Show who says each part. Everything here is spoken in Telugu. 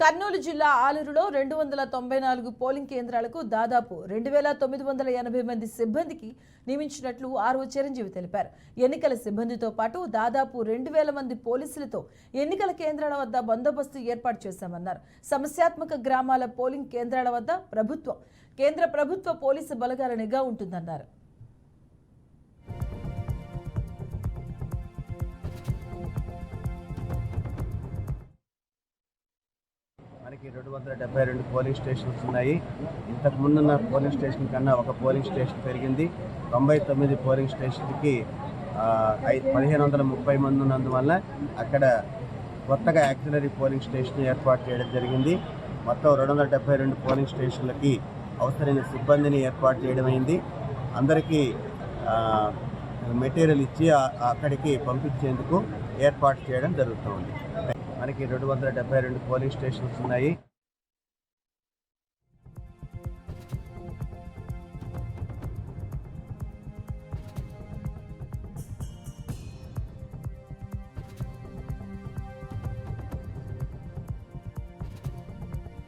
Speaker 1: కర్నూలు జిల్లా ఆలూరులో 294 పోలింగ్ కేంద్రాలకు దాదాపు 2980 మంది సిబ్బందికి నియమించినట్లు ఆర్ఓ చిరంజీవి తెలిపారు. ఎన్నికల సిబ్బందితో పాటు దాదాపు 2000 మంది పోలీసులతో ఎన్నికల కేంద్రాల వద్ద బందోబస్తు ఏర్పాటు చేశామన్నారు. సమస్యాత్మక గ్రామాల పోలింగ్ కేంద్రాల వద్ద కేంద్ర ప్రభుత్వ పోలీసు బలగాల నిఘా ఉంటుందన్నారు.
Speaker 2: మనకి 272 పోలింగ్ స్టేషన్స్ ఉన్నాయి. ఇంతకు ముందున్న పోలింగ్ స్టేషన్ కన్నా ఒక పోలింగ్ స్టేషన్ పెరిగింది. 99 పోలింగ్ స్టేషన్కి 1530 మంది ఉన్నందువల్ల అక్కడ కొత్తగా యాక్సిలరీ పోలింగ్ స్టేషన్ ఏర్పాటు చేయడం జరిగింది. మొత్తం 272 పోలింగ్ స్టేషన్లకి అవసరమైన సిబ్బందిని ఏర్పాటు చేయడం అయింది. అందరికీ మెటీరియల్ ఇచ్చి అక్కడికి పంపించేందుకు ఏర్పాటు చేయడం జరుగుతుంది. మనకి 272 పోలింగ్ స్టేషన్స్ ఉన్నాయి.